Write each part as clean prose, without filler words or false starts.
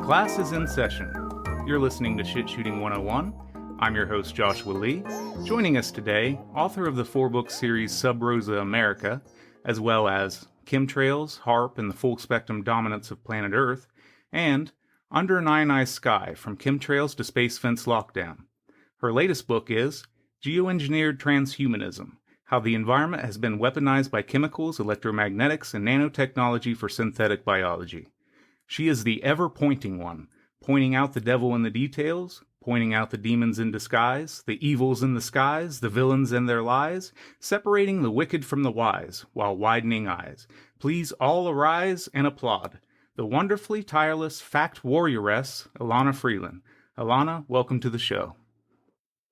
Class is in session. You're listening to Shit Shooting 101. I'm your host, Joshua Lee. Joining us today, author of the 4-book series Sub Rosa America, as well as Chemtrails, HAARP, and the Full Spectrum Dominance of Planet Earth, and Under an Ionized Sky, From Chemtrails to Space Fence Lockdown. Her latest book is Geoengineered Transhumanism, How the Environment Has Been Weaponized by Chemicals, Electromagnetics, and Nanotechnology for Synthetic Biology. She is the ever-pointing one, pointing out the devil in the details, pointing out the demons in disguise, the evils in the skies, the villains and their lies, separating the wicked from the wise, while widening eyes. Please all arise and applaud. The wonderfully tireless fact warrioress, Elana Freeland. Elana, welcome to the show.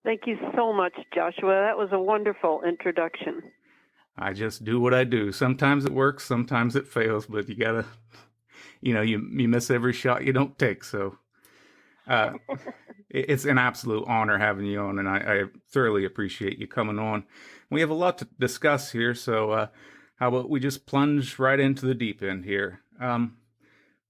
Thank you so much, Joshua. That was a wonderful introduction. I just do what I do. Sometimes it works, sometimes it fails, but you gotta... you miss every shot you don't take. So it's an absolute honor having you on, and I thoroughly appreciate you coming on. We have a lot to discuss here, so how about we just plunge right into the deep end here?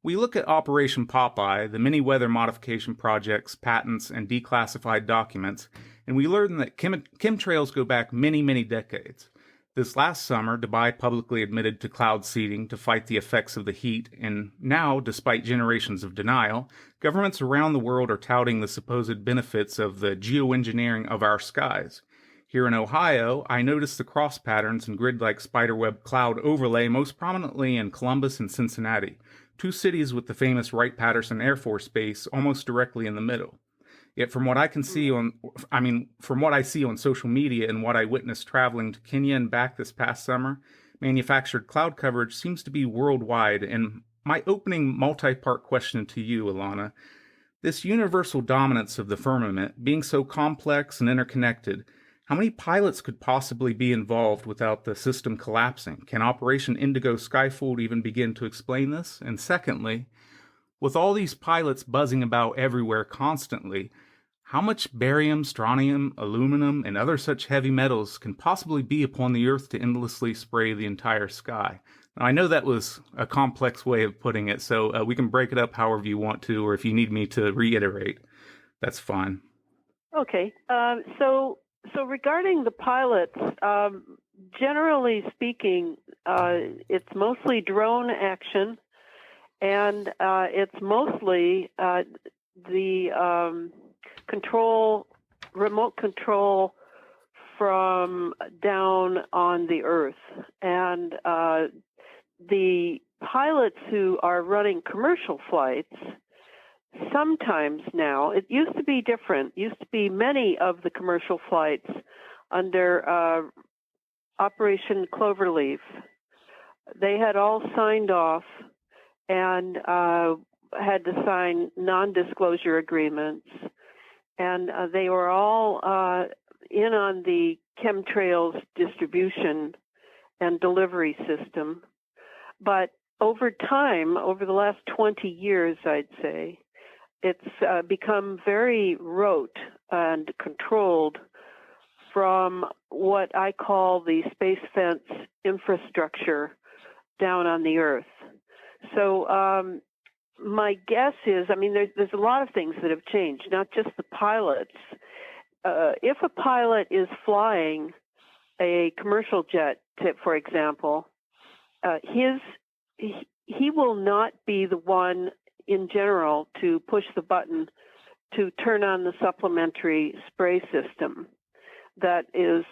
We look at Operation Popeye, the many weather modification projects, patents, and declassified documents, and we learn that chemtrails go back many, many decades. This last summer, Dubai publicly admitted to cloud seeding to fight the effects of the heat, and now, despite generations of denial, governments around the world are touting the supposed benefits of the geoengineering of our skies. Here in Ohio, I noticed the cross patterns and grid-like spiderweb cloud overlay most prominently in Columbus and Cincinnati, two cities with the famous Wright-Patterson Air Force Base almost directly in the middle. Yet from what I see on social media and what I witnessed traveling to Kenya and back this past summer, manufactured cloud coverage seems to be worldwide. And my opening multi-part question to you, Elana, this universal dominance of the firmament being so complex and interconnected, how many pilots could possibly be involved without the system collapsing? Can Operation Indigo Skyfold even begin to explain this? And secondly, with all these pilots buzzing about everywhere constantly, how much barium, strontium, aluminum, and other such heavy metals can possibly be upon the Earth to endlessly spray the entire sky? Now, I know that was a complex way of putting it, so we can break it up however you want to, or if you need me to reiterate, that's fine. Okay. So regarding the pilots, generally speaking, it's mostly drone action. And it's mostly the remote control from down on the Earth. And the pilots who are running commercial flights, sometimes now, it used to be different, used to be many of the commercial flights under Operation Cloverleaf. They had all signed off and had to sign non-disclosure agreements. And they were all in on the chemtrails distribution and delivery system. But over time, over the last 20 years, I'd say, it's become very rote and controlled from what I call the space fence infrastructure down on the Earth. So my guess is, there's a lot of things that have changed, not just the pilots. If a pilot is flying a commercial jet, for example, he will not be the one in general to push the button to turn on the supplementary spray system that is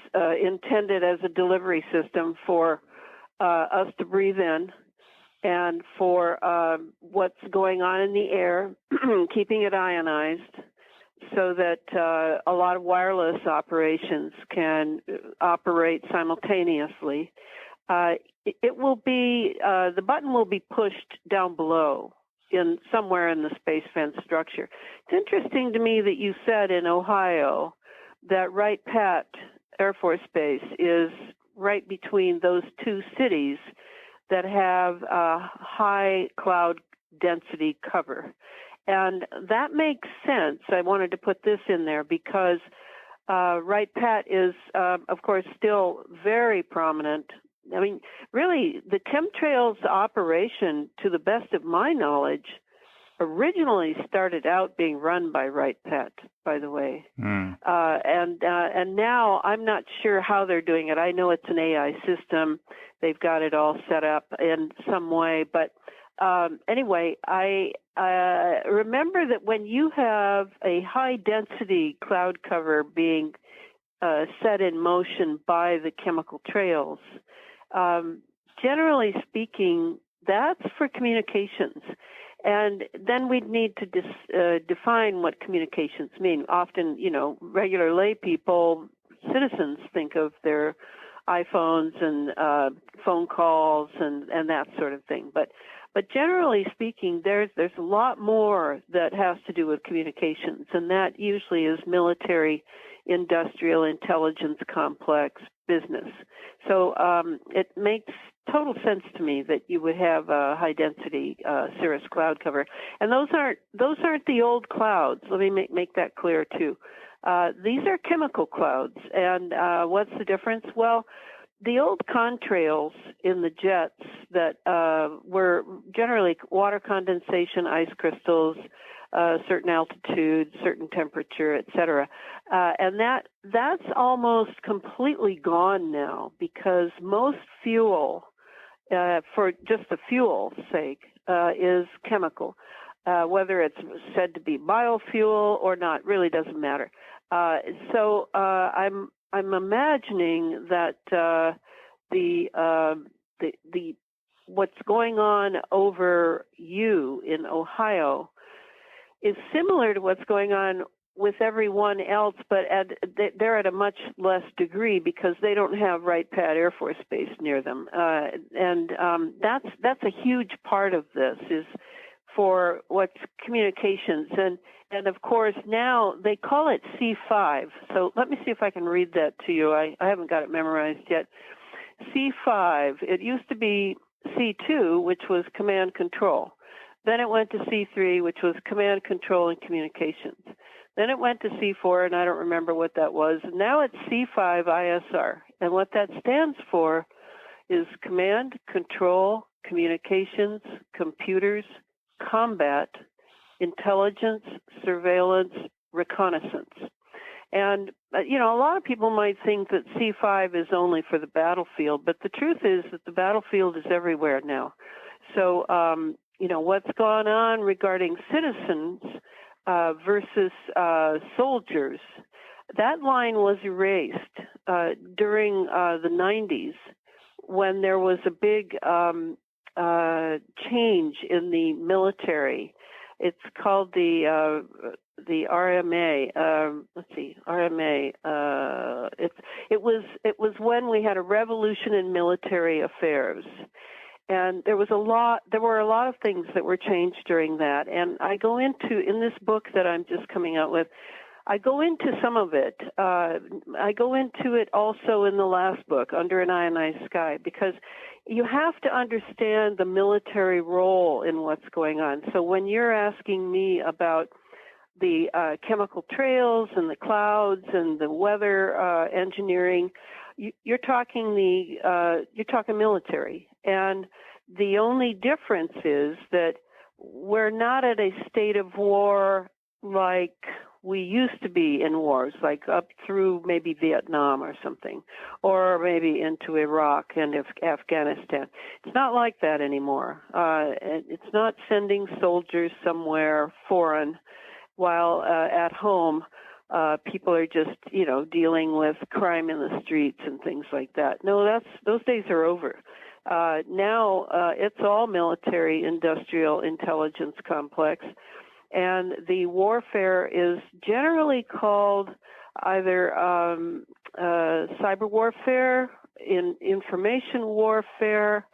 intended as a delivery system for us to breathe in, and for what's going on in the air, keeping it ionized so that a lot of wireless operations can operate simultaneously. It will be, the button will be pushed down below somewhere in the space fence structure. It's interesting to me that you said in Ohio that Wright-Patt Air Force Base is right between those two cities that have high cloud density cover. And that makes sense. I wanted to put this in there because Wright-Patt is, of course, still very prominent. Really, the chemtrails operation, to the best of my knowledge, originally started out being run by WritePat, by the way. And now I'm not sure how they're doing it. I know it's an AI system. They've got it all set up in some way. But anyway, I remember that when you have a high-density cloud cover being set in motion by the chemical trails, generally speaking, that's for communications. And then we'd need to define what communications mean. Often, regular lay people, citizens, think of their iPhones and phone calls and that sort of thing. But generally speaking, there's a lot more that has to do with communications, and that usually is military, industrial, intelligence, complex business. So it makes total sense to me that you would have a high density cirrus cloud cover, and those aren't the old clouds. Let me make that clear too. These are chemical clouds, and what's the difference? Well, the old contrails in the jets that were generally water condensation, ice crystals, certain altitude, certain temperature, etc. And that's almost completely gone now, because most fuel, for just the fuel's sake, is chemical. Whether it's said to be biofuel or not really doesn't matter. So I'm imagining that the what's going on over you in Ohio is similar to what's going on with everyone else, but they're at a much less degree because they don't have WritePat Air Force Base near them, and that's a huge part of this is for what's communications, and of course now they call it C5. So let me see if I can read that to you. I haven't got it memorized yet. C5. It used to be C2, which was command control. Then it went to C3, which was command, control, and communications. Then it went to C4, and I don't remember what that was. And now it's C5 ISR. And what that stands for is command, control, communications, computers, combat, intelligence, surveillance, reconnaissance. And, a lot of people might think that C5 is only for the battlefield, but the truth is that the battlefield is everywhere now. So, what's gone on regarding citizens versus soldiers, that line was erased during the 90s when there was a big change in the military. It's called the RMA. RMA. It was when we had a revolution in military affairs. And there were a lot of things that were changed during that. And I go into, in this book that I'm just coming out with, I go into some of it. I go into it also in the last book, Under an Ionized Sky, because you have to understand the military role in what's going on. So when you're asking me about the chemical trails and the clouds and the weather engineering, you're talking military. And the only difference is that we're not at a state of war like we used to be in wars, like up through maybe Vietnam or something, or maybe into Iraq and Afghanistan. It's not like that anymore. It's not sending soldiers somewhere foreign while at home people are just, dealing with crime in the streets and things like that. No, those days are over. Now it's all military, industrial, intelligence complex, and the warfare is generally called either cyber warfare, information warfare,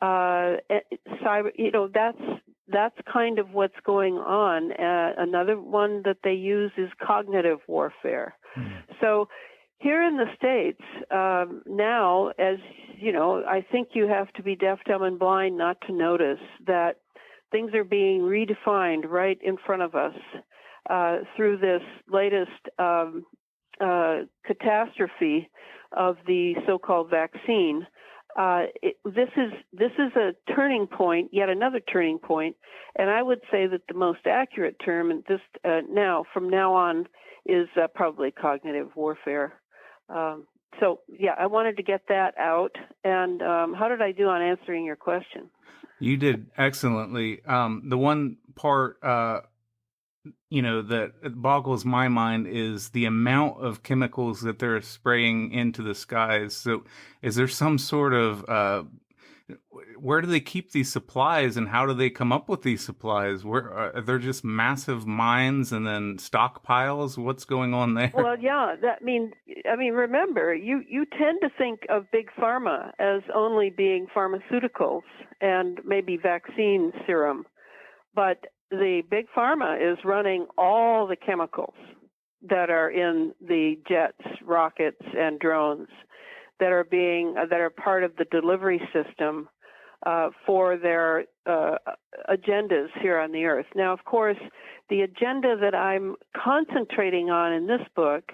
cyber. That's kind of what's going on. Another one that they use is cognitive warfare. So here in the States, now, as you know, I think you have to be deaf, dumb, and blind not to notice that things are being redefined right in front of us through this latest catastrophe of the so-called vaccine. this is a turning point, yet another turning point, and I would say that the most accurate term, and just from now on, is probably cognitive warfare. So yeah, I wanted to get that out. And how did I do on answering your question? You did excellently. The one part, that boggles my mind is the amount of chemicals that they're spraying into the skies. So, is there some sort of where do they keep these supplies, and how do they come up with these supplies? Where are they just massive mines and then stockpiles? What's going on there? Well, yeah, remember, you tend to think of big pharma as only being pharmaceuticals and maybe vaccine serum, but the big pharma is running all the chemicals that are in the jets, rockets, and drones that are part of the delivery system for their agendas here on the Earth. Now, of course, the agenda that I'm concentrating on in this book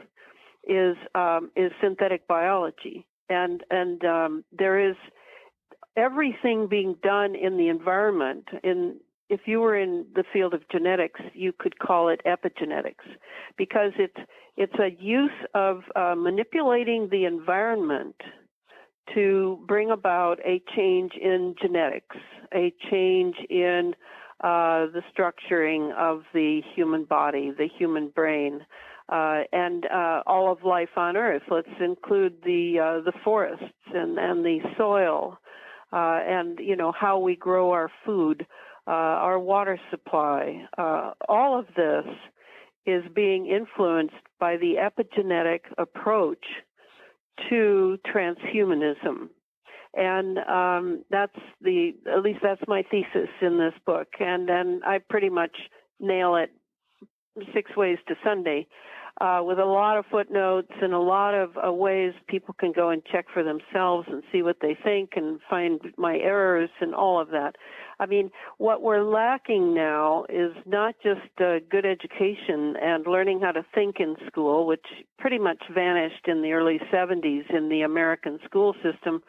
is synthetic biology, and there is everything being done in the environment. If you were in the field of genetics, you could call it epigenetics, because it's a use of manipulating the environment to bring about a change in genetics, a change in the structuring of the human body, the human brain, and all of life on Earth. Let's include the forests and the soil, and how we grow our food, our water supply. All of this is being influenced by the epigenetic approach to transhumanism. And at least that's my thesis in this book. And then I pretty much nail it 6 ways to Sunday, with a lot of footnotes and a lot of ways people can go and check for themselves and see what they think and find my errors and all of that. I mean, what we're lacking now is not just good education and learning how to think in school, which pretty much vanished in the early 70s in the American school system,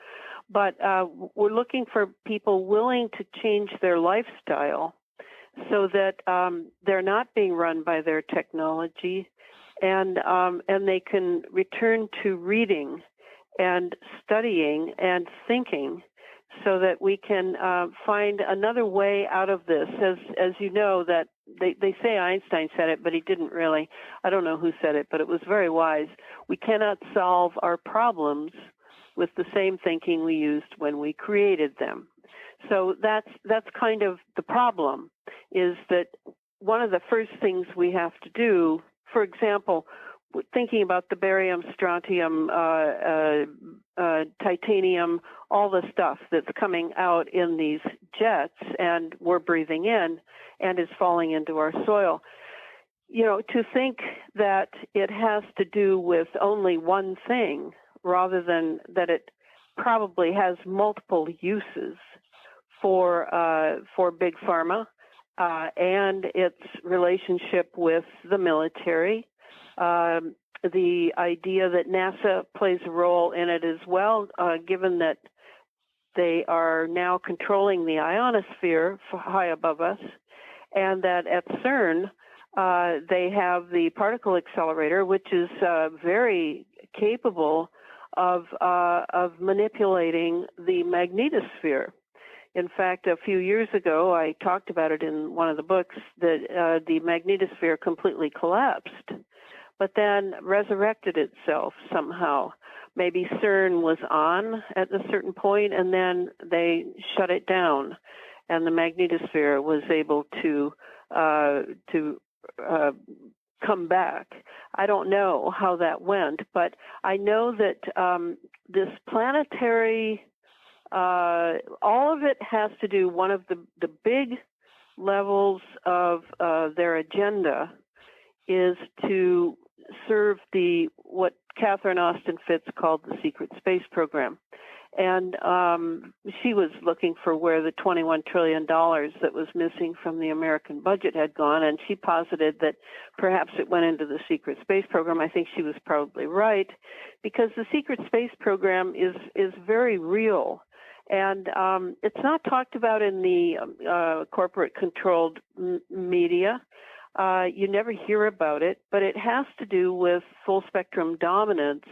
but we're looking for people willing to change their lifestyle so that they're not being run by their technology, and they can return to reading and studying and thinking, so that we can find another way out of this. As you know, that they say Einstein said it, but he didn't really. I don't know who said it, but it was very wise. We cannot solve our problems with the same thinking we used when we created them. So that's kind of the problem, is that one of the first things we have to do, for example, thinking about the barium, strontium, titanium, all the stuff that's coming out in these jets and we're breathing in and is falling into our soil. To think that it has to do with only one thing rather than that it probably has multiple uses for big pharma and its relationship with the military. The idea that NASA plays a role in it as well, given that they are now controlling the ionosphere high above us, and that at CERN they have the particle accelerator, which is very capable of manipulating the magnetosphere. In fact, a few years ago, I talked about it in one of the books, that the magnetosphere completely collapsed, but then resurrected itself somehow. Maybe CERN was on at a certain point, and then they shut it down, and the magnetosphere was able to come back. I don't know how that went, but I know that this planetary, all of it has to do, one of the big levels of their agenda is to served what Catherine Austin Fitts called the secret space program. And she was looking for where the $21 trillion that was missing from the American budget had gone, and she posited that perhaps it went into the secret space program. I think she was probably right, because the secret space program is very real. And it's not talked about in the corporate-controlled media. You never hear about it, but it has to do with full-spectrum dominance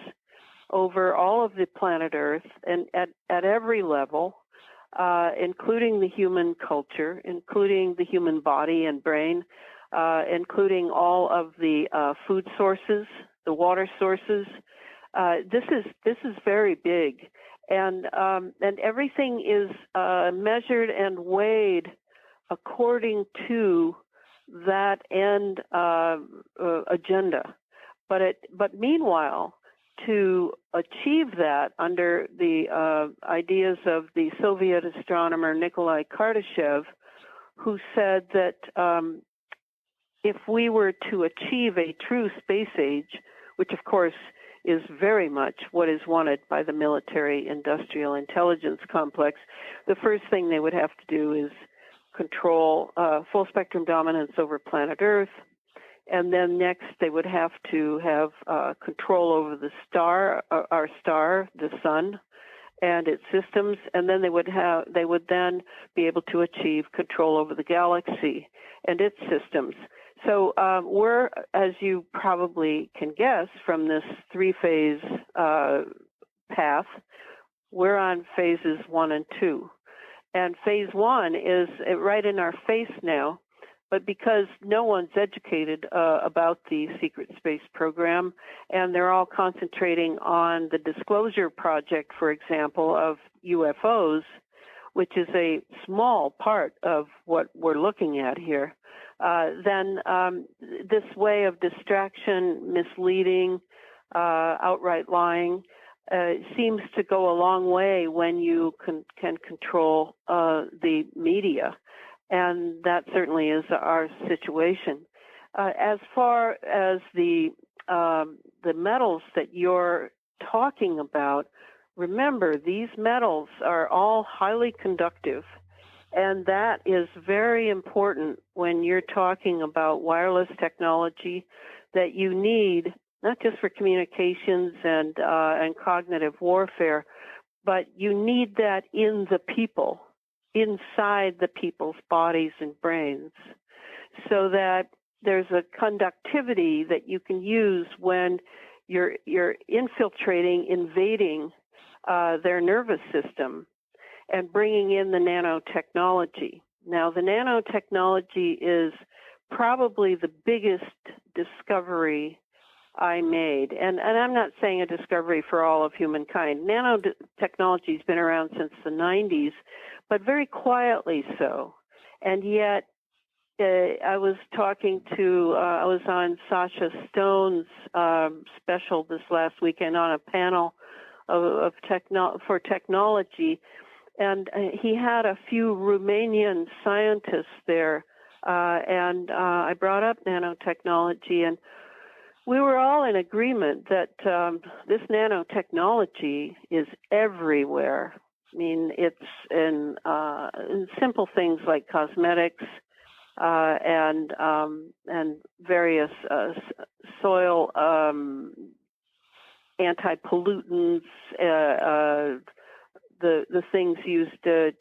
over all of the planet Earth and at every level, including the human culture, including the human body and brain, including all of the food sources, the water sources. This is very big, and everything is measured and weighed according to that end agenda. But meanwhile, to achieve that under the ideas of the Soviet astronomer Nikolai Kardashev, who said that if we were to achieve a true space age, which of course is very much what is wanted by the military-industrial intelligence complex, the first thing they would have to do is control full-spectrum dominance over planet Earth. And then next, they would have to have control over the star, our star, the sun, and its systems. And then they would then be able to achieve control over the galaxy and its systems. So we're, as you probably can guess from this three-phase path, we're on phases 1 and 2. And phase 1 is right in our face now. But because no one's educated about the secret space program, and they're all concentrating on the disclosure project, for example, of UFOs, which is a small part of what we're looking at here, then this way of distraction, misleading, outright lying, seems to go a long way when you can control the media. And that certainly is our situation. As far as the metals that you're talking about, remember, these metals are all highly conductive, and that is very important when you're talking about wireless technology that you need, not just for communications and cognitive warfare, but you need that in the people, inside the people's bodies and brains, so that there's a conductivity that you can use when you're infiltrating, invading their nervous system and bringing in the nanotechnology. Now, the nanotechnology is probably the biggest discovery I made. And I'm not saying a discovery for all of humankind. Nanotechnology has been around since the 90s, but very quietly so. And yet, I was on Sasha Stone's special this last weekend on a panel for technology, and he had a few Romanian scientists there, and I brought up nanotechnology, and we were all in agreement that this nanotechnology is everywhere. I mean, it's in simple things like cosmetics and various soil anti-pollutants, the things used to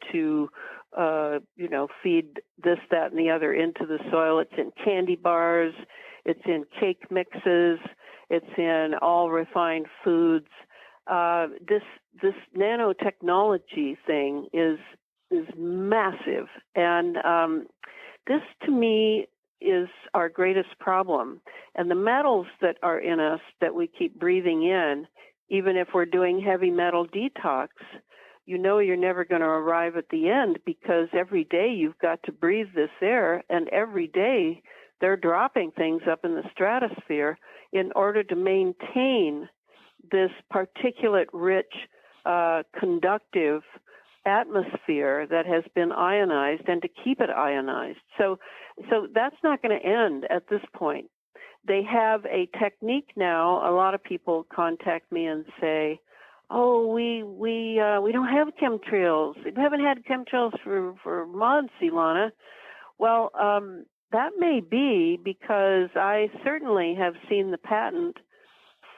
feed this, that, and the other into the soil. It's in candy bars. It's in cake mixes. It's in all refined foods. This nanotechnology thing is massive, and this to me is our greatest problem. And the metals that are in us that we keep breathing in, even if we're doing heavy metal detox, you know you're never going to arrive at the end, because every day you've got to breathe this air, and every day they're dropping things up in the stratosphere in order to maintain this particulate-rich, conductive atmosphere that has been ionized, and to keep it ionized. So that's not going to end at this point. they have a technique now. A lot of people contact me and say, "Oh, we don't have chemtrails. We haven't had chemtrails for months, Elana." Well, that may be because I certainly have seen the patent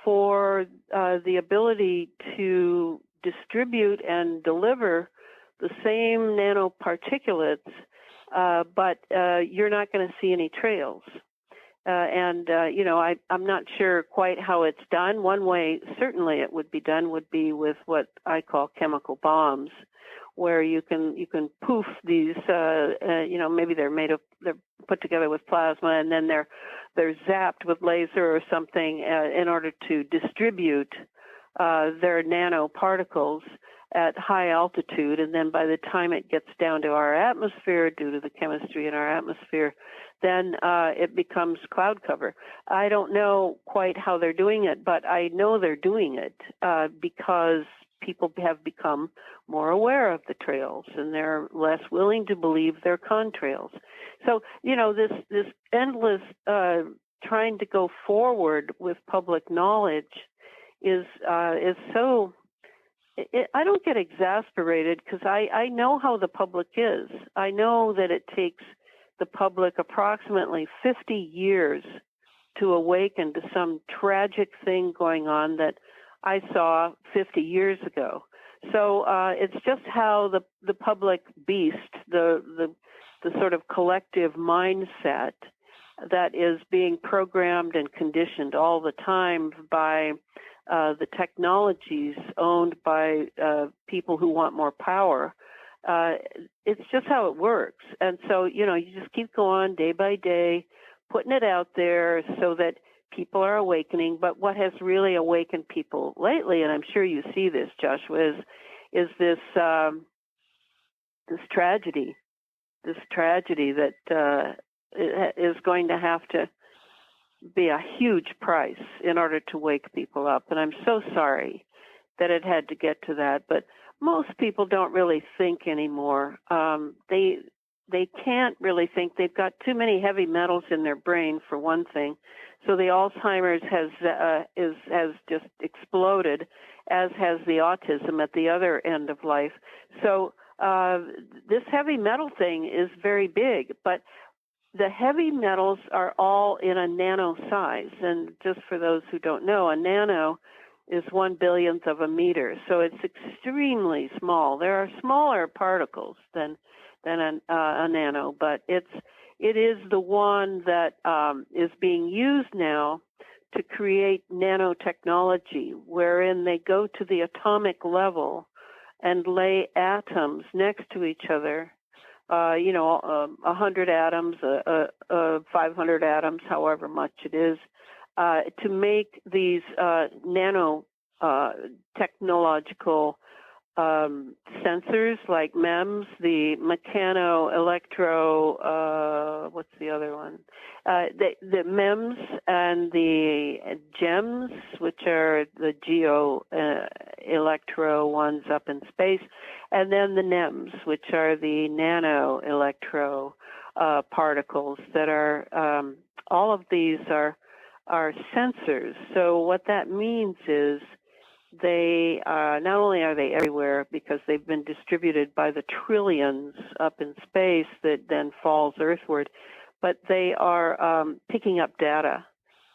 for the ability to distribute and deliver the same nanoparticulates, but you're not going to see any trails. I'm not sure quite how it's done. One way, certainly, it would be done would be with what I call chemical bombs, where you can poof these. Maybe they're put together with plasma, and then they're zapped with laser or something in order to distribute their nanoparticles at high altitude, and then by the time it gets down to our atmosphere, due to the chemistry in our atmosphere, then it becomes cloud cover. I don't know quite how they're doing it, but I know they're doing it because people have become more aware of the trails, and they're less willing to believe they're contrails. So, this endless trying to go forward with public knowledge is so. I don't get exasperated because I know how the public is. I know that it takes the public approximately 50 years to awaken to some tragic thing going on that I saw 50 years ago. So it's just how the public beast, the sort of collective mindset that is being programmed and conditioned all the time by the technologies owned by people who want more power. It's just how it works. And so, you just keep going day by day, putting it out there so that people are awakening. But what has really awakened people lately, and I'm sure you see this, Joshua, is this tragedy that is going to have to be a huge price in order to wake people up. And I'm so sorry that it had to get to that. But most people don't really think anymore. They can't really think. They've got too many heavy metals in their brain, for one thing. So the Alzheimer's has just exploded, as has the autism at the other end of life. So this heavy metal thing is very big, but the heavy metals are all in a nano size. And just for those who don't know, a nano is 1/billionth of a meter. So it's extremely small. There are smaller particles than a nano, but it is the one that is being used now to create nanotechnology, wherein they go to the atomic level and lay atoms next to each other. 100 atoms, 500 atoms, however much it is, to make these nano technological sensors like MEMS, the what's the other one? The MEMS and the GEMS, which are the geo-electro ones up in space, and then the NEMS, which are the nano-electro particles that are, all of these are sensors. So what that means is they not only are they everywhere because they've been distributed by the trillions up in space that then falls earthward, but they are picking up data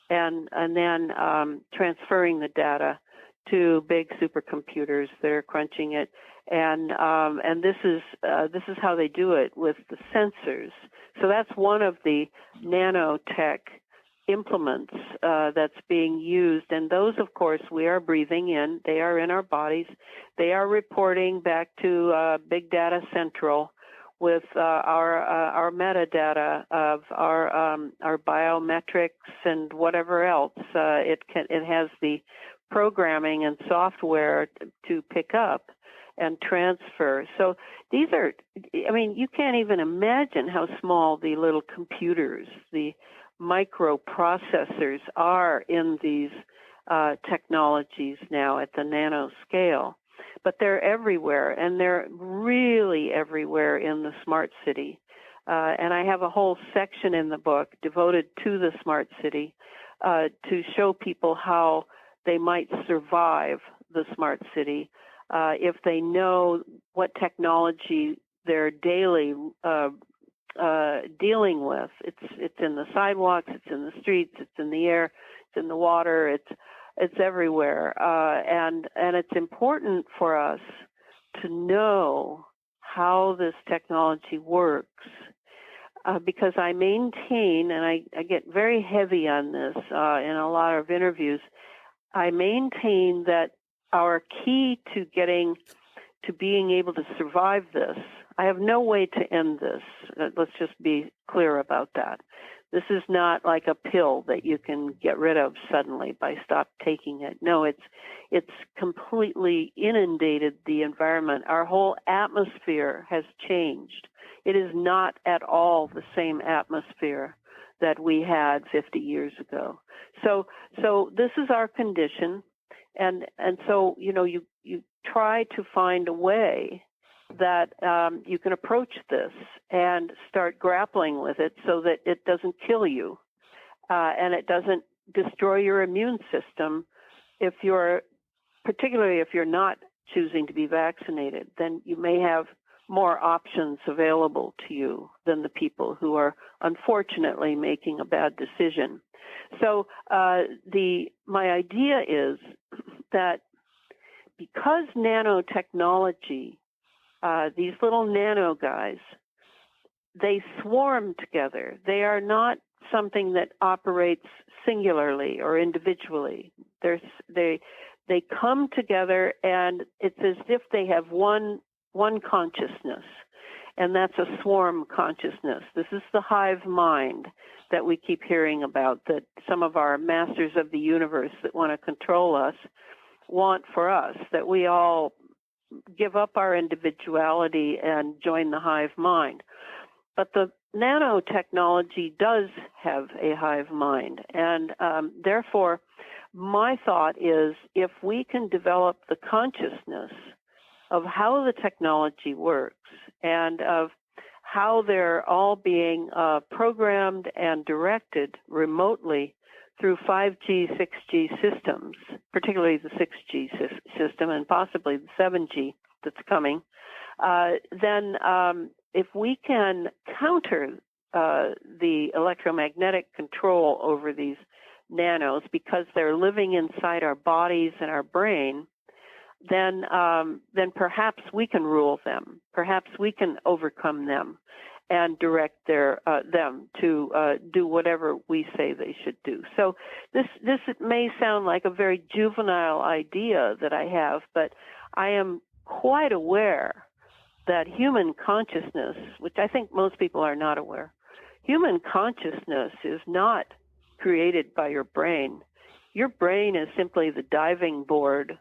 and then transferring the data to big supercomputers that are crunching it, and this is how they do it with the sensors. So that's one of the nanotech implements that's being used, and those, of course, we are breathing in. They are in our bodies. They are reporting back to Big Data Central with our metadata of our biometrics and whatever else. It has the programming and software to pick up and transfer. So these are, you can't even imagine how small the little computers, the microprocessors are in these technologies now at the nano scale. But they're everywhere, and they're really everywhere in the smart city. And I have a whole section in the book devoted to the smart city, to show people how they might survive the smart city if they know what technology they're daily dealing with. It's in the sidewalks, it's in the streets, it's in the air, it's in the water, it's everywhere, and it's important for us to know how this technology works, because I maintain, and I get very heavy on this in a lot of interviews, I maintain that our key to being able to survive this, I have no way to end this. Let's just be clear about that. This is not like a pill that you can get rid of suddenly by stop taking it. No, it's completely inundated the environment. Our whole atmosphere has changed. It is not at all the same atmosphere that we had 50 years ago. So this is our condition, and so you try to find a way that you can approach this and start grappling with it so that it doesn't kill you and it doesn't destroy your immune system. Particularly if you're not choosing to be vaccinated, then you may have more options available to you than the people who are unfortunately making a bad decision. So my idea is that because nanotechnology, these little nano guys, they swarm together. They are not something that operates singularly or individually. They come together, and it's as if they have one consciousness, and that's a swarm consciousness. This is the hive mind that we keep hearing about, that some of our masters of the universe that want to control us want for us, that we all give up our individuality and join the hive mind. But the nanotechnology does have a hive mind, and therefore my thought is, if we can develop the consciousness of how the technology works and of how they're all being programmed and directed remotely through 5G, 6G systems, particularly the 6G system and possibly the 7G that's coming, then if we can counter the electromagnetic control over these nanos because they're living inside our bodies and our brain, then perhaps we can rule them. Perhaps we can overcome them and direct them to do whatever we say they should do. So this may sound like a very juvenile idea that I have, but I am quite aware that human consciousness, which I think most people are not aware, human consciousness is not created by your brain. Your brain is simply the diving board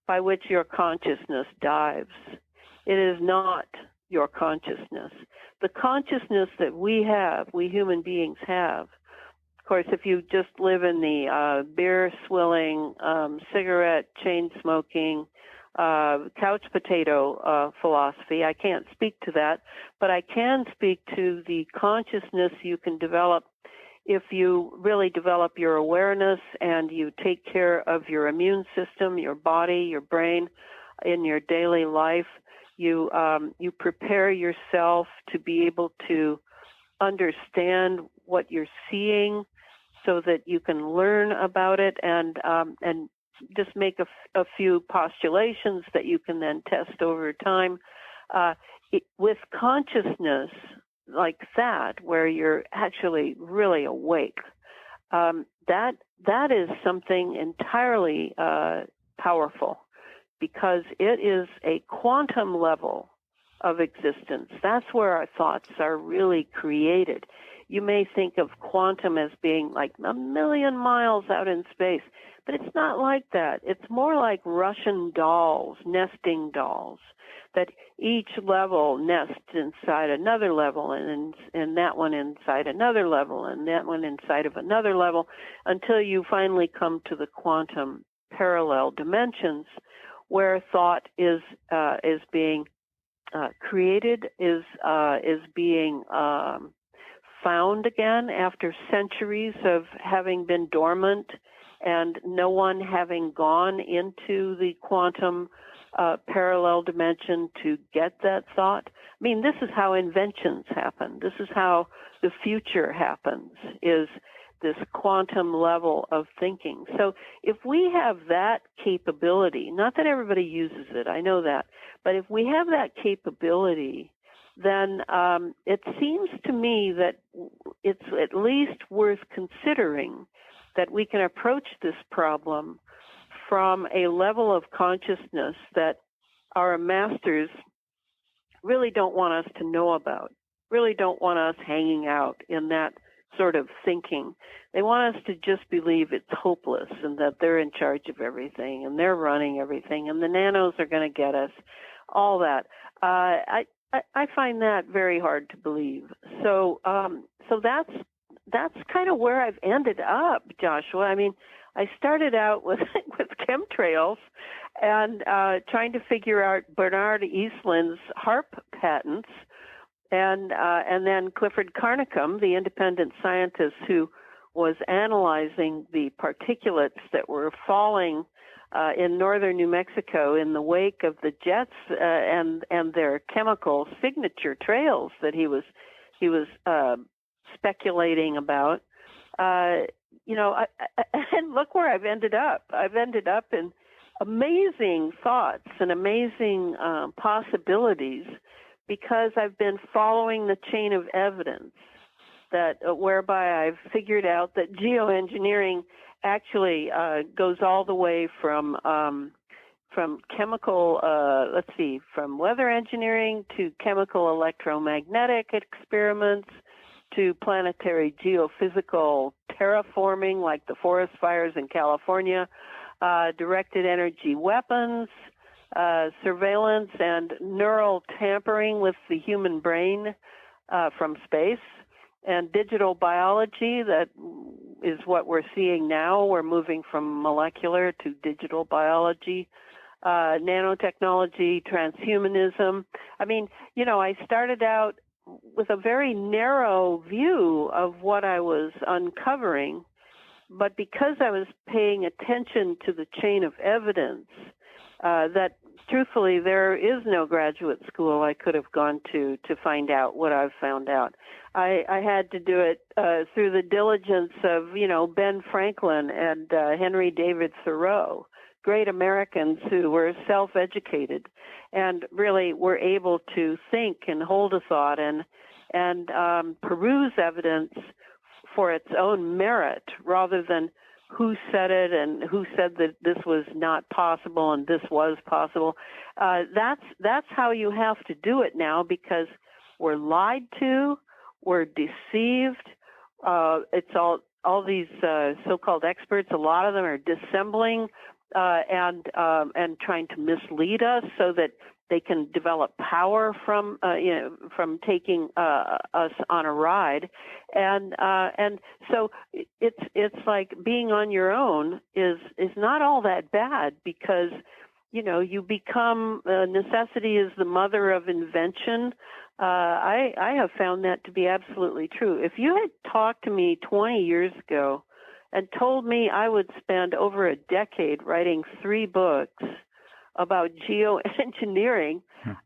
by which your consciousness dives. It is not your consciousness. The consciousness that we human beings have, of course, if you just live in the beer-swilling, cigarette, chain-smoking, couch potato philosophy, I can't speak to that, but I can speak to the consciousness you can develop if you really develop your awareness and you take care of your immune system, your body, your brain in your daily life. You prepare yourself to be able to understand what you're seeing so that you can learn about it and just make a few postulations that you can then test over time. With consciousness like that, where you're actually really awake, that is something entirely powerful, because it is a quantum level of existence. That's where our thoughts are really created. You may think of quantum as being like a million miles out in space, but it's not like that. It's more like Russian dolls, nesting dolls, that each level nests inside another level, and that one inside another level, and that one inside of another level, until you finally come to the quantum parallel dimensions, where thought is being created, is being found again after centuries of having been dormant and no one having gone into the quantum parallel dimension to get that thought. I mean, this is how inventions happen. This is how the future happens, is this quantum level of thinking. So if we have that capability, not that everybody uses it, I know that, but if we have that capability, then it seems to me that it's at least worth considering that we can approach this problem from a level of consciousness that our masters really don't want us to know about, really don't want us hanging out in that sort of thinking. They want us to just believe it's hopeless and that they're in charge of everything and they're running everything and the nanos are going to get us, all that. I find that very hard to believe. So that's kind of where I've ended up, Joshua. I mean, I started out with chemtrails and trying to figure out Bernard Eastland's HARP patents, and then Clifford Carnicom, the independent scientist who was analyzing the particulates that were falling in northern New Mexico in the wake of the jets and their chemical signature trails that he was speculating about. And look where I've ended up. I've ended up in amazing thoughts and amazing possibilities because I've been following the chain of evidence that whereby I've figured out that geoengineering actually goes all the way from chemical, from weather engineering to chemical electromagnetic experiments to planetary geophysical terraforming like the forest fires in California, directed energy weapons, surveillance and neural tampering with the human brain from space, and digital biology. That is what we're seeing now. We're moving from molecular to digital biology, nanotechnology, transhumanism. I mean, I started out with a very narrow view of what I was uncovering, but because I was paying attention to the chain of evidence, that truthfully there is no graduate school I could have gone to find out what I've found out. I had to do it through the diligence of, Ben Franklin and Henry David Thoreau, great Americans who were self-educated and really were able to think and hold a thought and peruse evidence for its own merit rather than who said it and who said that this was not possible and this was possible. That's how you have to do it now because we're lied to, we're deceived. It's all these so-called experts. A lot of them are dissembling and trying to mislead us so that they can develop power from taking us on a ride, and so it's like being on your own is not all that bad because you become necessity is the mother of invention. I have found that to be absolutely true. If you had talked to me 20 years ago and told me I would spend over a decade writing 3 books about geoengineering,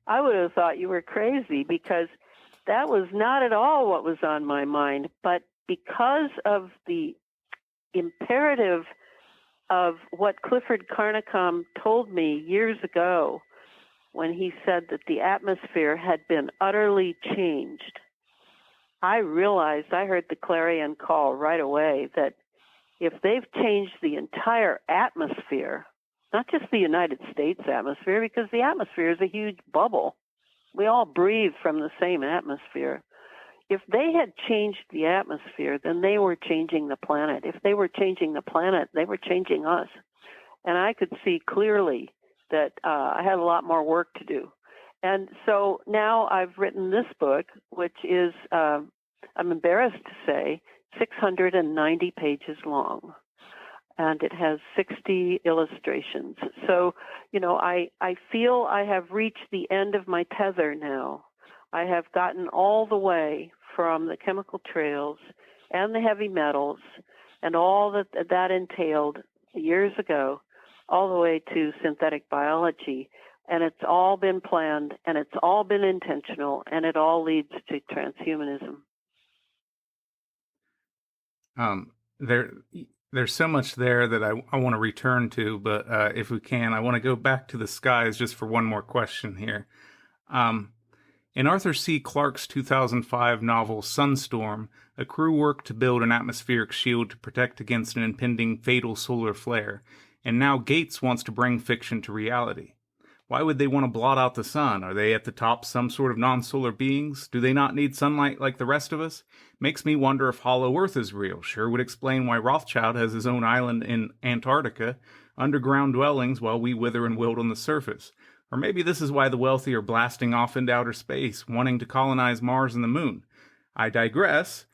I would have thought you were crazy because that was not at all what was on my mind. But because of the imperative of what Clifford Carnicom told me years ago when he said that the atmosphere had been utterly changed, I realized, I heard the clarion call right away that if they've changed the entire atmosphere, not just the United States atmosphere, because the atmosphere is a huge bubble. We all breathe from the same atmosphere. If they had changed the atmosphere, then they were changing the planet. If they were changing the planet, they were changing us. And I could see clearly that I had a lot more work to do. And so now I've written this book, which is, I'm embarrassed to say, 690 pages long. And it has 60 illustrations. So, I feel I have reached the end of my tether now. I have gotten all the way from the chemical trails and the heavy metals and all that entailed years ago, all the way to synthetic biology. And it's all been planned, and it's all been intentional, and it all leads to transhumanism. There's so much there that I want to return to, but if we can, I want to go back to the skies just for one more question here. In Arthur C. Clarke's 2005 novel Sunstorm, a crew worked to build an atmospheric shield to protect against an impending fatal solar flare, and now Gates wants to bring fiction to reality. Why would they want to blot out the sun? Are they at the top some sort of non-solar beings? Do they not need sunlight like the rest of us? Makes me wonder if Hollow Earth is real. Sure would explain why Rothschild has his own island in Antarctica, underground dwellings while we wither and wilt on the surface. Or maybe this is why the wealthy are blasting off into outer space, wanting to colonize Mars and the Moon. I digress,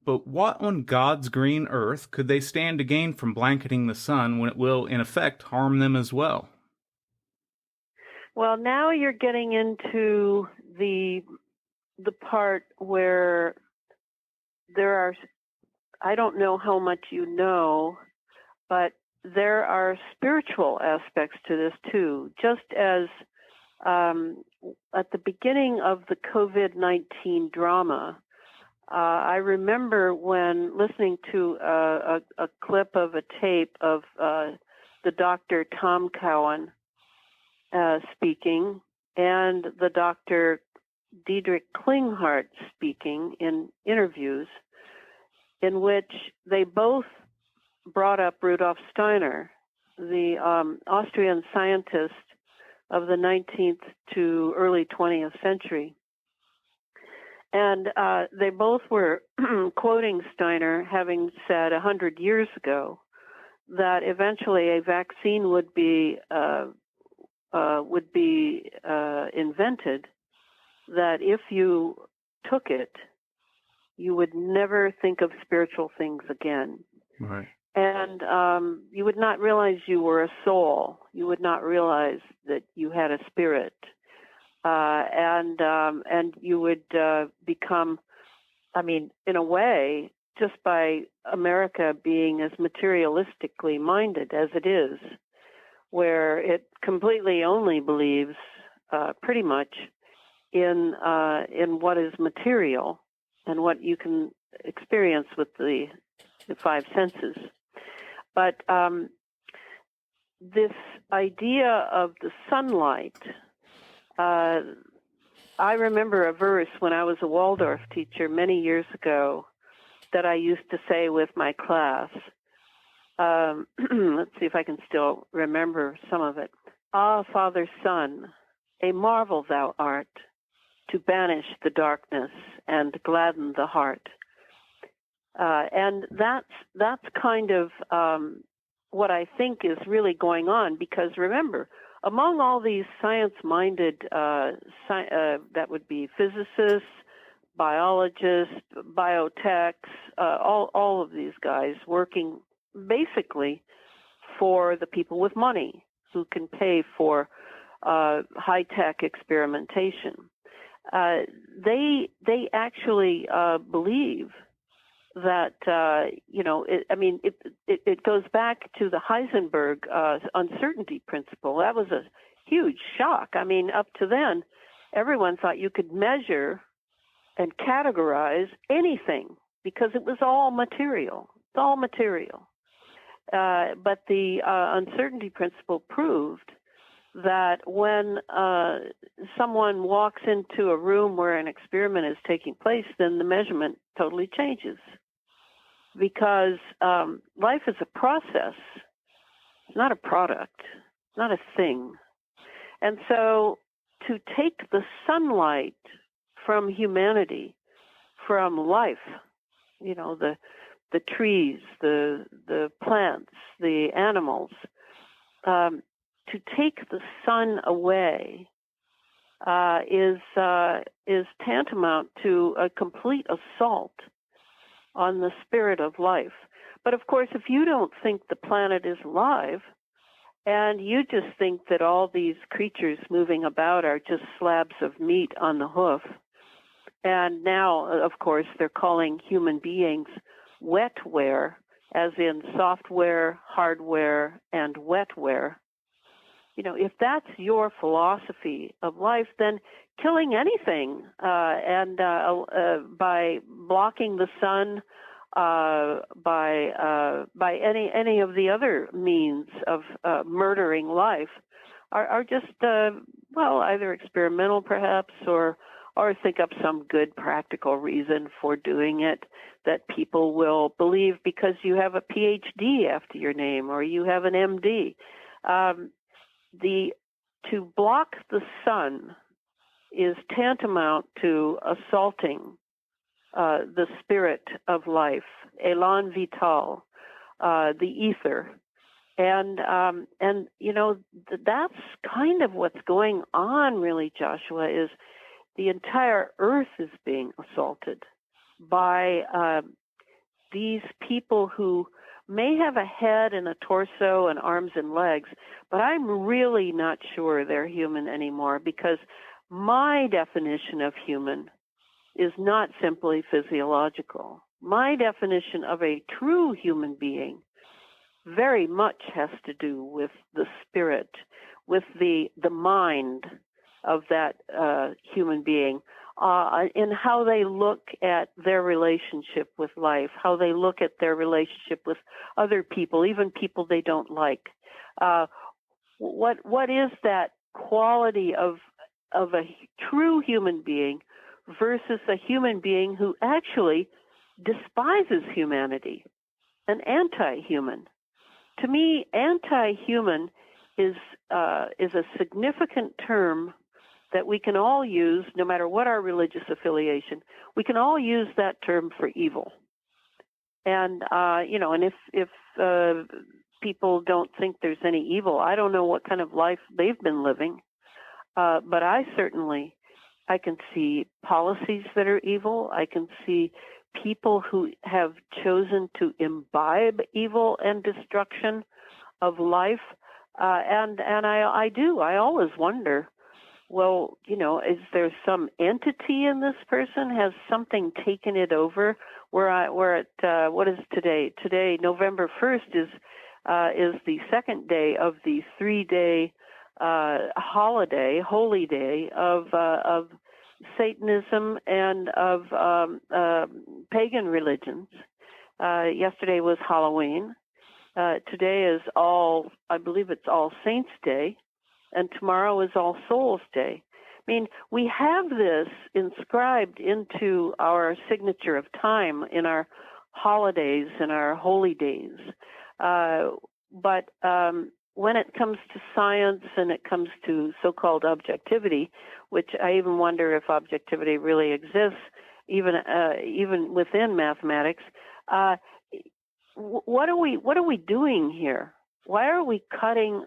but what on God's green earth could they stand to gain from blanketing the sun when it will, in effect, harm them as well? Well, now you're getting into the part where there are, I don't know how much you know, but there are spiritual aspects to this too. Just as at the beginning of the COVID-19 drama, I remember when listening to a clip of a tape of the Dr. Tom Cowan speaking and the Dr. Diedrich Klinghardt speaking in interviews, in which they both brought up Rudolf Steiner, the Austrian scientist of the 19th to early 20th century. And they both were quoting Steiner having said 100 years ago that eventually a vaccine would be invented, that if you took it, you would never think of spiritual things again. Right. And you would not realize you were a soul. You would not realize that you had a spirit. And you would become, I mean, in a way, just by America being as materialistically minded as it is, where it completely only believes pretty much in what is material and what you can experience with the five senses. But this idea of the sunlight, I remember a verse when I was a Waldorf teacher many years ago that I used to say with my class. Let's see if I can still remember some of it. Ah, Father, Son, a marvel thou art, to banish the darkness and gladden the heart. And that's kind of what I think is really going on, because remember, among all these science-minded, that would be physicists, biologists, biotechs, all of these guys working basically for the people with money who can pay for high-tech experimentation. They actually believe that it goes back to the Heisenberg uncertainty principle. That was a huge shock. I mean, up to then, everyone thought you could measure and categorize anything because it was all material. It's all material. But the uncertainty principle proved that when someone walks into a room where an experiment is taking place, then the measurement totally changes. Because life is a process. It's not a product. It's not a thing. And so to take the sunlight from humanity, from life, you know, the trees, the plants, the animals, to take the sun away is tantamount to a complete assault on the spirit of life. But of course, if you don't think the planet is alive, and you just think that all these creatures moving about are just slabs of meat on the hoof, And now, of course, they're calling human beings wetware, as in software, hardware, and wetware. If that's your philosophy of life, then killing anything and by blocking the sun, by any of the other means of murdering life, are just either experimental perhaps, or think up some good practical reason for doing it that people will believe because you have a PhD after your name or you have an MD. To block the sun is tantamount to assaulting the spirit of life, élan vital, the ether, and that's kind of what's going on, really, Joshua. Is the entire earth is being assaulted by these people who may have a head and a torso and arms and legs, but I'm really not sure they're human anymore, because my definition of human is not simply physiological. My definition of a true human being very much has to do with the spirit, with the mind of that human being, in how they look at their relationship with life, how they look at their relationship with other people, even people they don't like. What is that quality of a true human being versus a human being who actually despises humanity, an anti-human? To me, anti-human is a significant term that we can all use, no matter what our religious affiliation. We can all use that term for evil. And and if people don't think there's any evil, I don't know what kind of life they've been living. But I can see policies that are evil. I can see people who have chosen to imbibe evil and destruction of life. And I always wonder, well, is there some entity in this person? Has something taken it over? We're at what is today? Today, November 1st, is the second day of the 3-day holy day of Satanism and of pagan religions. Yesterday was Halloween. Today is I believe it's All Saints Day, and tomorrow is All Souls Day. I mean, we have this inscribed into our signature of time in our holidays and our holy days. But when it comes to science and it comes to so-called objectivity, which I even wonder if objectivity really exists, even within mathematics, what are we doing here? Why are we cutting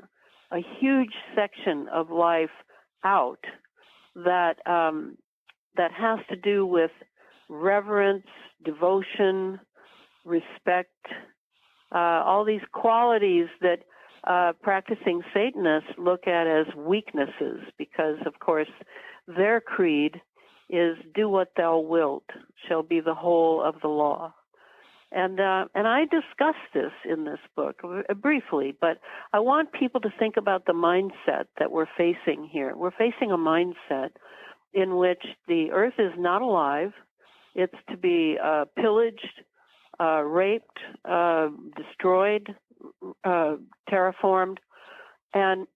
a huge section of life out that has to do with reverence, devotion, respect, all these qualities that practicing Satanists look at as weaknesses, because, of course, their creed is "do what thou wilt shall be the whole of the law." And I discuss this in this book briefly, but I want people to think about the mindset that we're facing here. We're facing a mindset in which the earth is not alive. It's to be pillaged, raped, destroyed, terraformed, and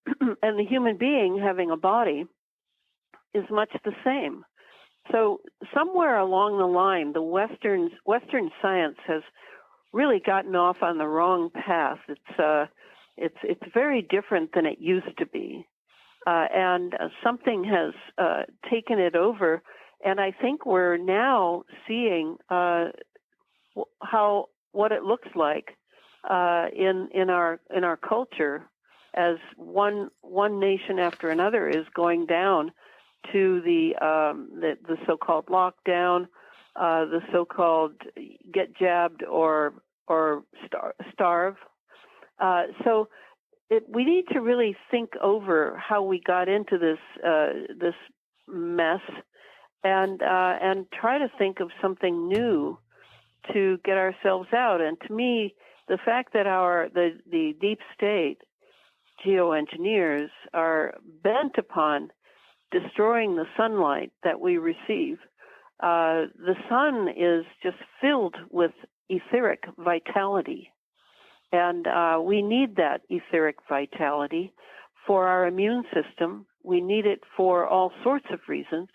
the human being having a body is much the same. So somewhere along the line, the Western science has really gotten off on the wrong path. It's very different than it used to be, and something has taken it over. And I think we're now seeing what it looks like in our culture, as one nation after another is going down to the so-called lockdown, the so-called get jabbed or starve. So we need to really think over how we got into this mess, and try to think of something new to get ourselves out. And to me, the fact that the deep state geoengineers are bent upon destroying the sunlight that we receive. The sun is just filled with etheric vitality, and we need that etheric vitality for our immune system. We need it for all sorts of reasons,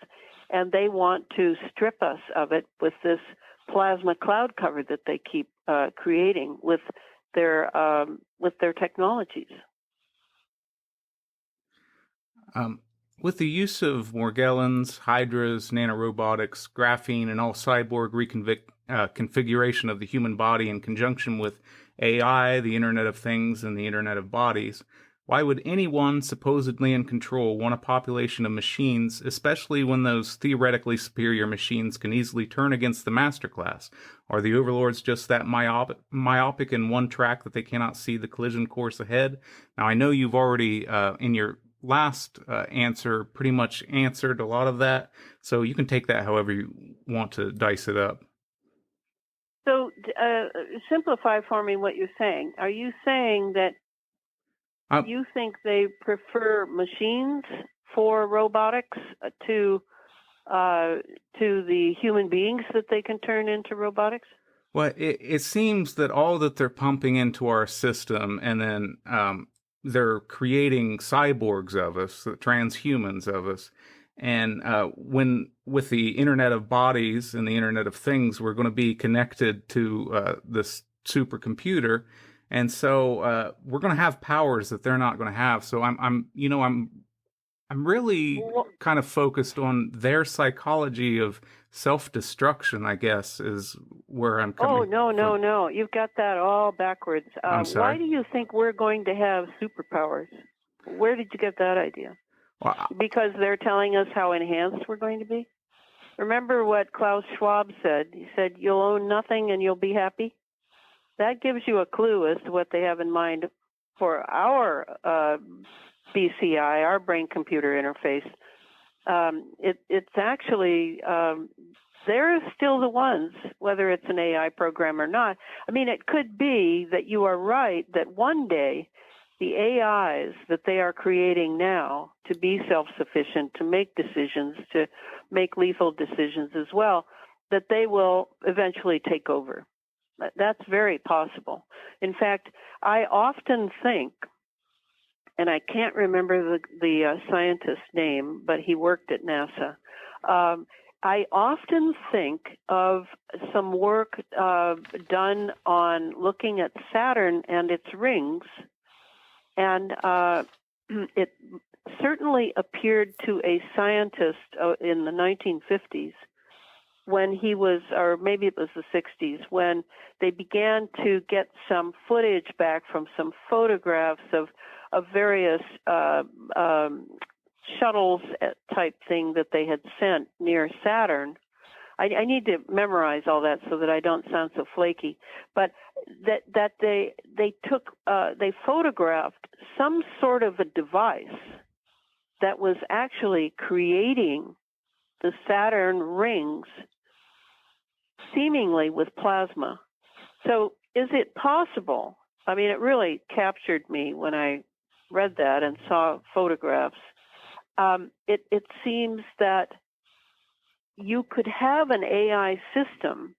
and they want to strip us of it with this plasma cloud cover that they keep creating with their technologies. With the use of Morgellons, Hydras, nanorobotics, graphene, and all cyborg configuration of the human body in conjunction with AI, the Internet of Things, and the Internet of Bodies, why would anyone supposedly in control want a population of machines, especially when those theoretically superior machines can easily turn against the master class? Are the overlords just that myopic in one track that they cannot see the collision course ahead? Now, I know you've already, in your last answer, pretty much answered a lot of that, so you can take that however you want to dice it up. So simplify for me what you're saying. Are you saying that you think they prefer machines for robotics to the human beings that they can turn into robotics? Well, it seems that all that they're pumping into our system, and then they're creating cyborgs of us, transhumans of us. And when with the Internet of Bodies and the Internet of Things, we're going to be connected to this supercomputer, and so we're going to have powers that they're not going to have. So I'm really kind of focused on their psychology of self-destruction, I guess, is where I'm coming from. Oh, no. You've got that all backwards. I'm sorry. Why do you think we're going to have superpowers? Where did you get that idea? Well, because they're telling us how enhanced we're going to be? Remember what Klaus Schwab said? He said, you'll own nothing and you'll be happy. That gives you a clue as to what they have in mind for our BCI, our brain-computer interface. It's actually, they're still the ones, whether it's an AI program or not. I mean, it could be that you are right, that one day the AIs that they are creating now to be self-sufficient, to make decisions, to make lethal decisions as well, that they will eventually take over. That's very possible. In fact, I often think, and I can't remember the scientist's name, but he worked at NASA. I often think of some work done on looking at Saturn and its rings, and it certainly appeared to a scientist in the 1950s when he was, or maybe it was the 60s, when they began to get some footage back from some photographs of various shuttles type thing that they had sent near Saturn. I need to memorize all that so that I don't sound so flaky. But that they photographed some sort of a device that was actually creating the Saturn rings, seemingly with plasma. So is it possible? I mean, it really captured me when I read that and saw photographs. It seems that you could have an AI system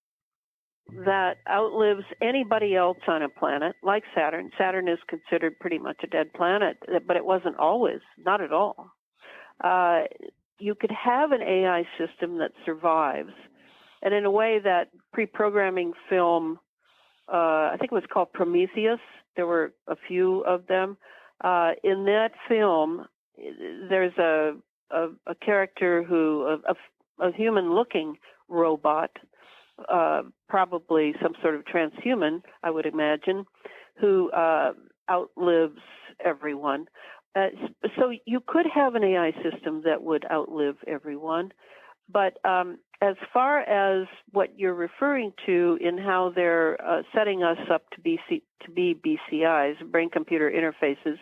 that outlives anybody else on a planet, like Saturn. Saturn is considered pretty much a dead planet, but it wasn't always, not at all. You could have an AI system that survives, and in a way that pre-programming film, I think it was called Prometheus, there were a few of them. In that film, there's a character who, a human-looking robot, probably some sort of transhuman, I would imagine, who outlives everyone. So you could have an AI system that would outlive everyone, but as far as what you're referring to in how they're setting us up to be BCIs, brain-computer interfaces,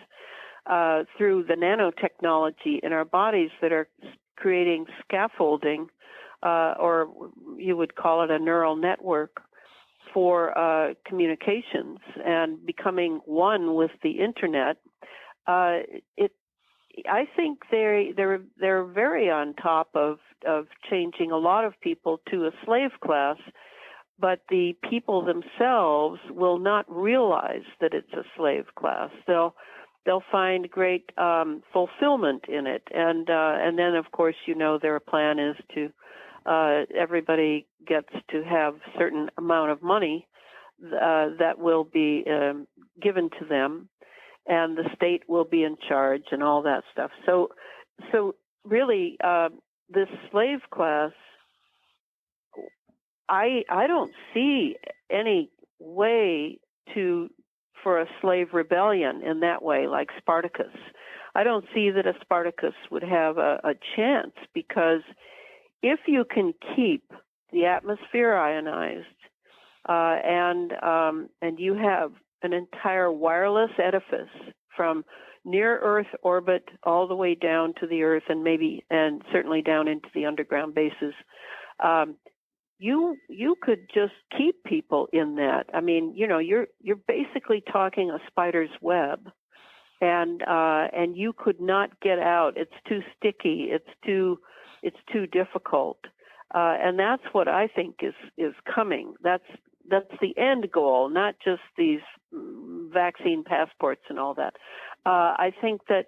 through the nanotechnology in our bodies that are creating scaffolding or you would call it a neural network for communications and becoming one with the internet. I think they're very on top of changing a lot of people to a slave class, but the people themselves will not realize that it's a slave class. They'll find great fulfillment in it, and then of course their plan is to everybody gets to have a certain amount of money that will be given to them, and the state will be in charge and all that stuff. So really, this slave class, I don't see any way for a slave rebellion in that way, like Spartacus. I don't see that a Spartacus would have a chance, because if you can keep the atmosphere ionized, and you have an entire wireless edifice from near Earth orbit all the way down to the Earth, and certainly down into the underground bases, you could just keep people in that. I mean, you're basically talking a spider's web, and you could not get out. It's too sticky. It's too difficult, and that's what I think is coming. That's the end goal, not just these vaccine passports and all that. I think that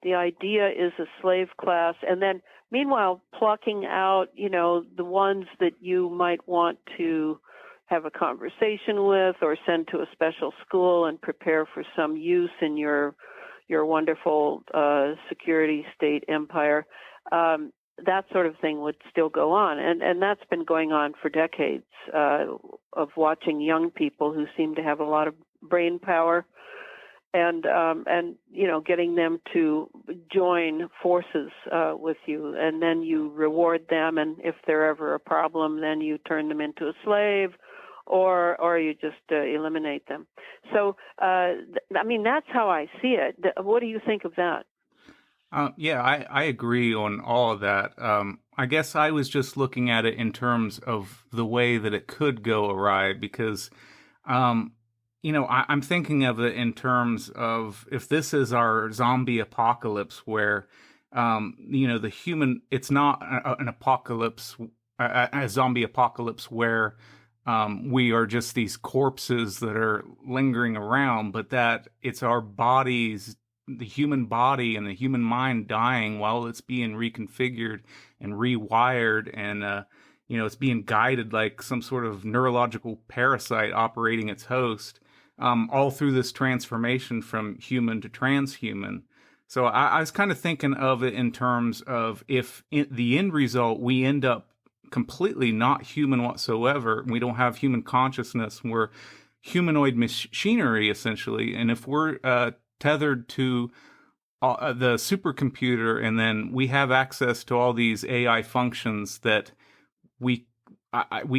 the idea is a slave class, and then meanwhile plucking out, the ones that you might want to have a conversation with or send to a special school and prepare for some use in your wonderful security state empire. That sort of thing would still go on, and that's been going on for decades, of watching young people who seem to have a lot of brain power, and getting them to join forces with you, and then you reward them, and if they're ever a problem, then you turn them into a slave, or you just eliminate them. So, I mean, that's how I see it. What do you think of that? Yeah, I agree on all of that. I guess I was just looking at it in terms of the way that it could go awry, because, I'm thinking of it in terms of, if this is our zombie apocalypse where, the human, it's not an apocalypse, a zombie apocalypse where we are just these corpses that are lingering around, but that it's our bodies, the human body and the human mind dying while it's being reconfigured and rewired, and it's being guided like some sort of neurological parasite operating its host, all through this transformation from human to transhuman. So I was kind of thinking of it in terms of, if the end result, we end up completely not human whatsoever, we don't have human consciousness, we're humanoid machinery essentially, and if we're tethered to the supercomputer, and then we have access to all these AI functions that we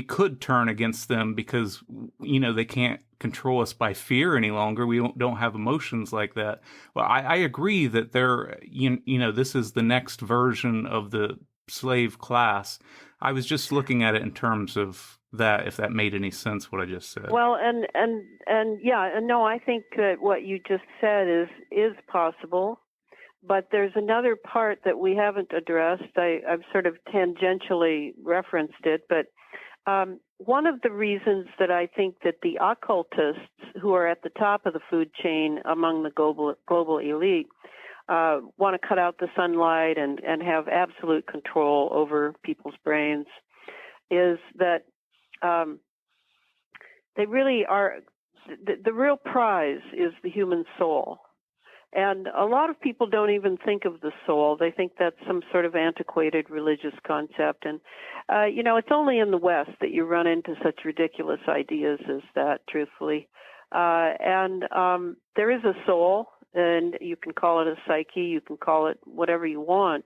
could turn against them, because they can't control us by fear any longer. We don't have emotions like that. Well, I agree that this is the next version of the slave class. I was just looking at it in terms of that, if that made any sense, what I just said. Well, and yeah, and no, I think that what you just said is possible, but there's another part that we haven't addressed. I've sort of tangentially referenced it, but one of the reasons that I think that the occultists, who are at the top of the food chain among the global elite, want to cut out the sunlight and have absolute control over people's brains, is that they really are, the real prize is the human soul. And a lot of people don't even think of the soul. They think that's some sort of antiquated religious concept. And, it's only in the West that you run into such ridiculous ideas as that, truthfully. And there is a soul, and you can call it a psyche, you can call it whatever you want,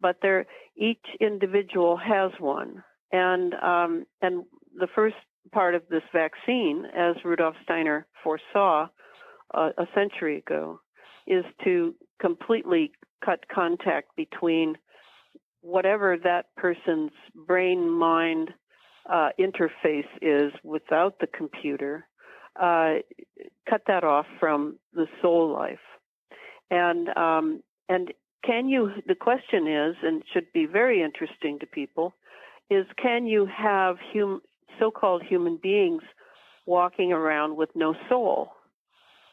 but each individual has one. And the first part of this vaccine, as Rudolf Steiner foresaw a century ago, is to completely cut contact between whatever that person's brain-mind interface is without the computer, cut that off from the soul life. And can you, the question is, and it should be very interesting to people, is can you have so-called human beings walking around with no soul?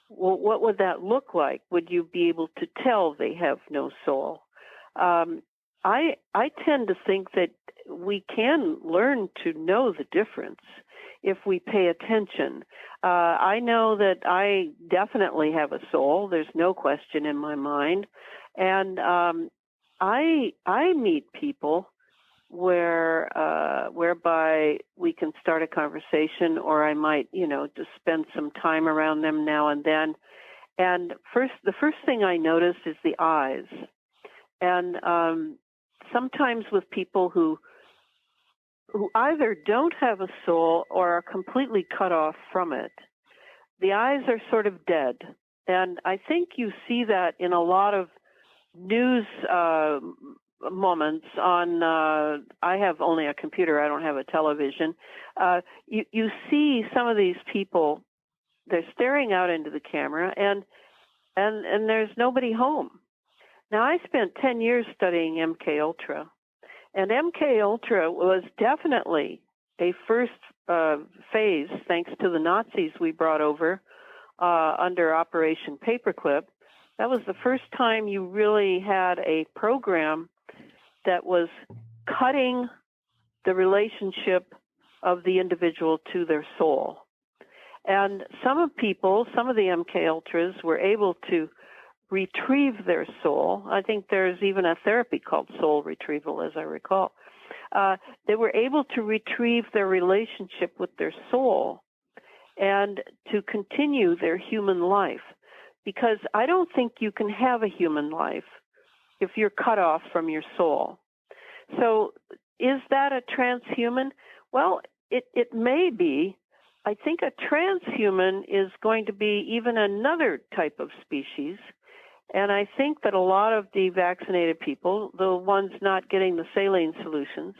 Well, what would that look like? Would you be able to tell they have no soul? I tend to think that we can learn to know the difference if we pay attention. I know that I definitely have a soul. There's no question in my mind. And I meet people whereby we can start a conversation, or I might, just spend some time around them now and then. And the first thing I notice is the eyes. And sometimes with people who either don't have a soul or are completely cut off from it, the eyes are sort of dead. And I think you see that in a lot of news moments on, I have only a computer, I don't have a television. You see some of these people, they're staring out into the camera and there's nobody home. Now, I spent 10 years studying MK Ultra, and MK Ultra was definitely a first phase, thanks to the Nazis we brought over under Operation Paperclip. That was the first time you really had a program that was cutting the relationship of the individual to their soul. And some of the MK Ultras were able to retrieve their soul. I think there's even a therapy called soul retrieval, as I recall. They were able to retrieve their relationship with their soul and to continue their human life. Because I don't think you can have a human life if you're cut off from your soul. So is that a transhuman? Well, it may be. I think a transhuman is going to be even another type of species. And I think that a lot of the vaccinated people, the ones not getting the saline solutions,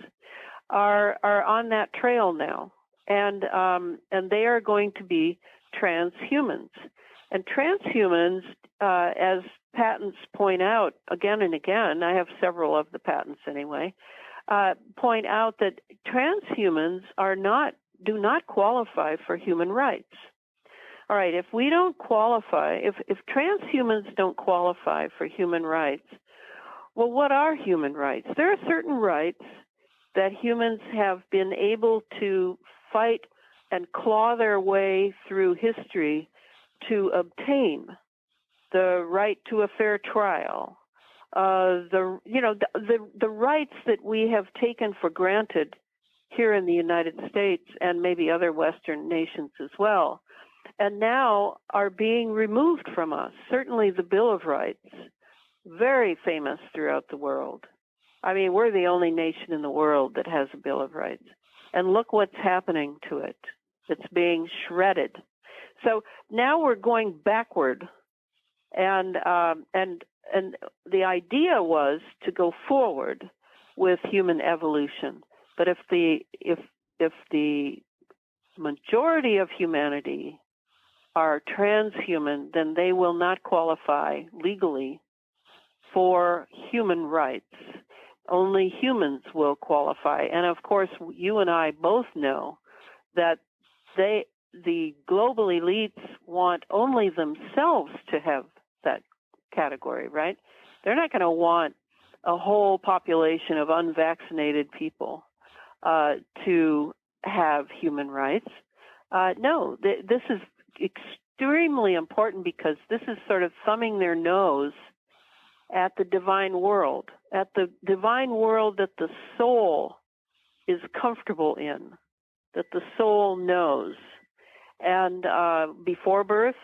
are on that trail now. And they are going to be transhumans. And transhumans, as patents point out again and again, I have several of the patents anyway, point out that transhumans do not qualify for human rights. All right, if we don't qualify, if transhumans don't qualify for human rights, well, what are human rights? There are certain rights that humans have been able to fight and claw their way through history to obtain. The right to a fair trial, the rights that we have taken for granted here in the United States and maybe other Western nations as well, and now are being removed from us. Certainly the Bill of Rights, very famous throughout the world. I mean, we're the only nation in the world that has a Bill of Rights. And look what's happening to it. It's being shredded. So now we're going backward. And the idea was to go forward with human evolution. But if the majority of humanity are transhuman, then they will not qualify legally for human rights. Only humans will qualify. And of course, you and I both know that the global elites want only themselves to have that category, right? They're not going to want a whole population of unvaccinated people to have human rights. No, this is extremely important because this is sort of thumbing their nose at the divine world that the soul is comfortable in, that the soul knows. And before birth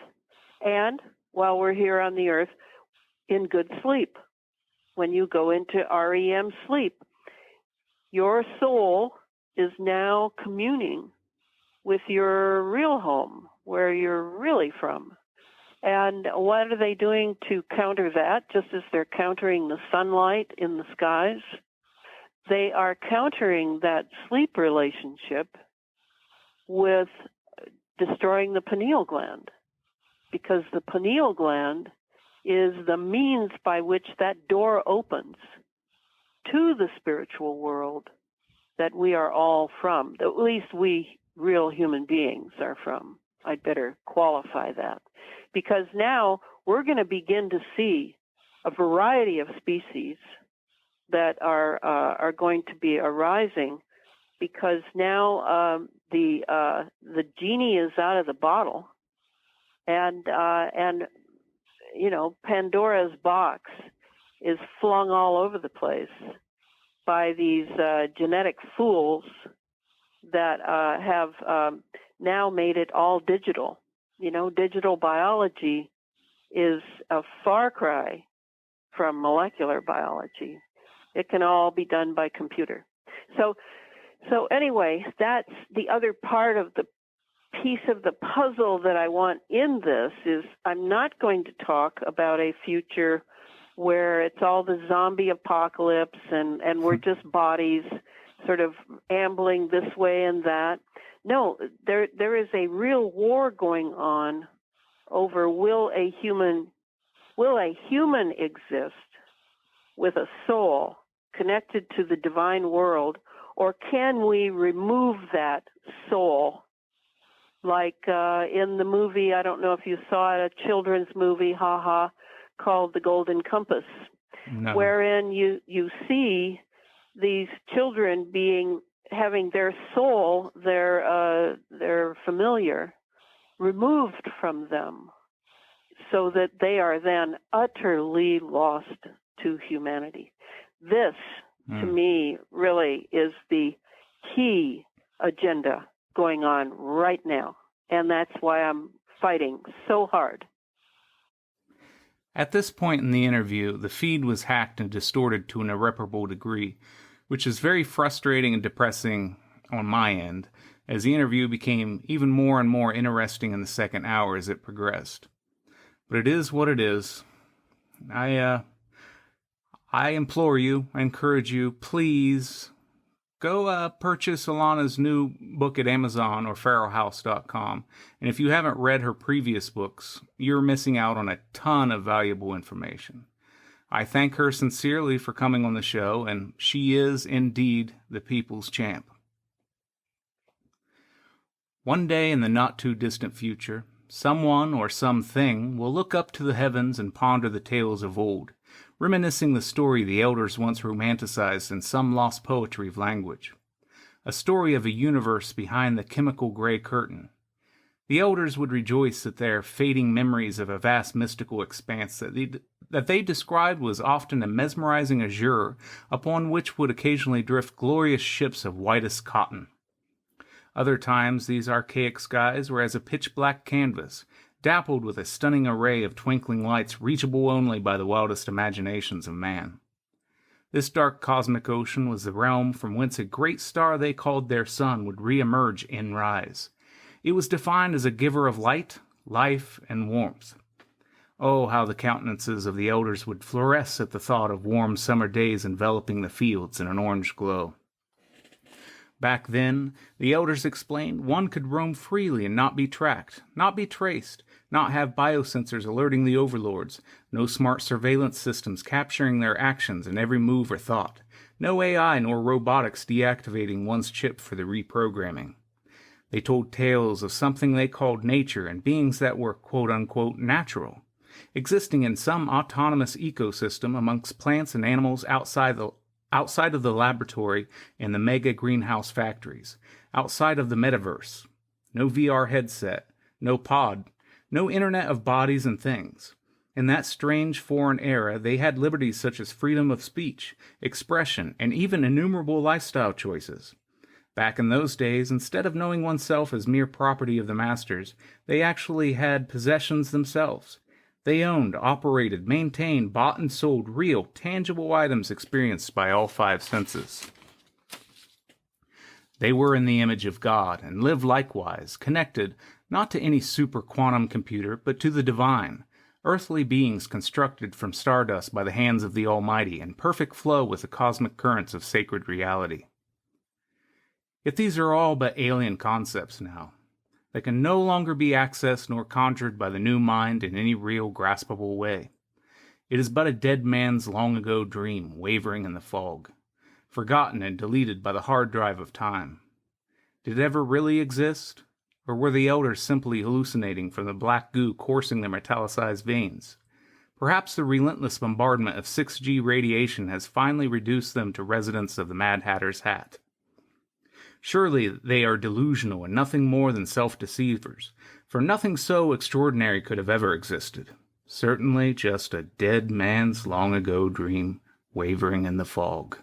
and while we're here on the earth, in good sleep. When you go into REM sleep, your soul is now communing with your real home, where you're really from. And what are they doing to counter that? Just as they're countering the sunlight in the skies, they are countering that sleep relationship with destroying the pineal gland, because the pineal gland is the means by which that door opens to the spiritual world that we are all from, at least we real human beings are from. I'd better qualify that, because now we're going to begin to see a variety of species that are going to be arising, because now the genie is out of the bottle, and you know, Pandora's box is flung all over the place by these genetic fools that have now made it all digital. You know, digital biology is a far cry from molecular biology. It can all be done by computer. So anyway, that's the other part of the piece of the puzzle that I want in this. Is I'm not going to talk about a future where it's all the zombie apocalypse and we're just bodies sort of ambling this way and that. No, there is a real war going on over will a human exist with a soul connected to the divine world, or can we remove that soul? Like in the movie, I don't know if you saw it, a children's movie, called The Golden Compass, No. wherein you see these children having their soul, their familiar, removed from them, so that they are then utterly lost to humanity. This, to me, really is the key agenda going on right now, and that's why I'm fighting so hard. At this point in the interview, the feed was hacked and distorted to an irreparable degree, which is very frustrating and depressing on my end, as the interview became even more and more interesting in the second hour as it progressed. But it is what it is. I implore you, I encourage you, please go purchase Elana's new book at Amazon or pharaohhouse.com. And if you haven't read her previous books, you're missing out on a ton of valuable information. I thank her sincerely for coming on the show, and she is indeed the people's champ. One day in the not-too-distant future, someone or something will look up to the heavens and ponder the tales of old, reminiscing the story the elders once romanticized in some lost poetry of language. A story of a universe behind the chemical gray curtain. The elders would rejoice at their fading memories of a vast mystical expanse that they described was often a mesmerizing azure upon which would occasionally drift glorious ships of whitest cotton. Other times these archaic skies were as a pitch-black canvas, dappled with a stunning array of twinkling lights reachable only by the wildest imaginations of man. This dark cosmic ocean was the realm from whence a great star they called their sun would re-emerge and rise. It was defined as a giver of light, life, and warmth. Oh, how the countenances of the elders would fluoresce at the thought of warm summer days enveloping the fields in an orange glow. Back then, the elders explained, one could roam freely and not be tracked, not be traced, not have biosensors alerting the overlords, no smart surveillance systems capturing their actions and every move or thought, no AI nor robotics deactivating one's chip for the reprogramming. They told tales of something they called nature and beings that were quote-unquote natural, existing in some autonomous ecosystem amongst plants and animals outside of the laboratory and the mega greenhouse factories, outside of the metaverse. No VR headset, no pod, no internet of bodies and things. In that strange foreign era, they had liberties such as freedom of speech, expression, and even innumerable lifestyle choices. Back in those days, instead of knowing oneself as mere property of the masters, they actually had possessions themselves. They owned, operated, maintained, bought and sold real, tangible items experienced by all five senses. They were in the image of God and lived likewise, connected not to any super quantum computer, but to the divine, earthly beings constructed from stardust by the hands of the Almighty in perfect flow with the cosmic currents of sacred reality. Yet these are all but alien concepts now. They can no longer be accessed nor conjured by the new mind in any real graspable way. It is but a dead man's long-ago dream wavering in the fog, forgotten and deleted by the hard drive of time. Did it ever really exist? Or were the elders simply hallucinating from the black goo coursing their metallicized veins? Perhaps the relentless bombardment of 6G radiation has finally reduced them to residents of the Mad Hatter's hat. Surely they are delusional and nothing more than self-deceivers, for nothing so extraordinary could have ever existed. Certainly just a dead man's long-ago dream wavering in the fog.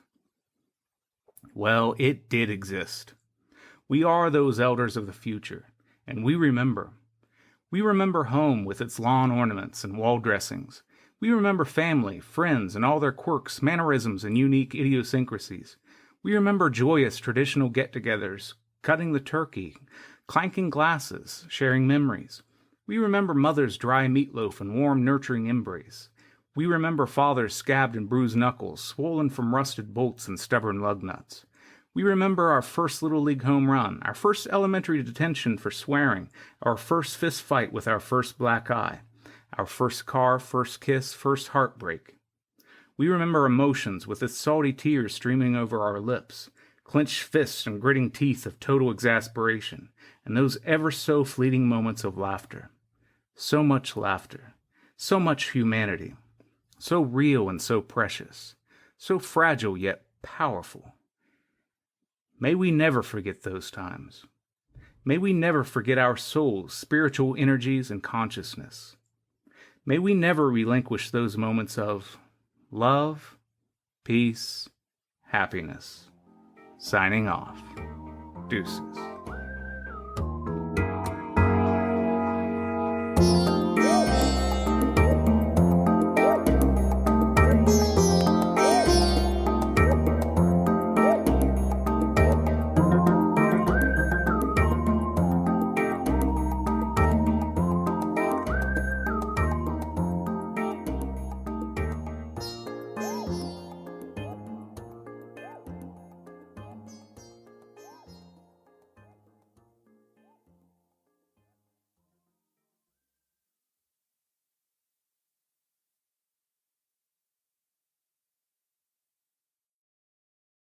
Well, it did exist. We are those elders of the future, and we remember. We remember home with its lawn ornaments and wall dressings. We remember family, friends, and all their quirks, mannerisms, and unique idiosyncrasies. We remember joyous traditional get-togethers, cutting the turkey, clanking glasses, sharing memories. We remember mother's dry meatloaf and warm, nurturing embrace. We remember father's scabbed and bruised knuckles, swollen from rusted bolts and stubborn lug nuts. We remember our first Little League home run, our first elementary detention for swearing, our first fist fight with our first black eye, our first car, first kiss, first heartbreak. We remember emotions with its salty tears streaming over our lips, clenched fists and gritting teeth of total exasperation, and those ever so fleeting moments of laughter. So much laughter, so much humanity, so real and so precious, so fragile yet powerful. May we never forget those times. May we never forget our souls, spiritual energies, and consciousness. May we never relinquish those moments of love, peace, happiness. Signing off. Deuces.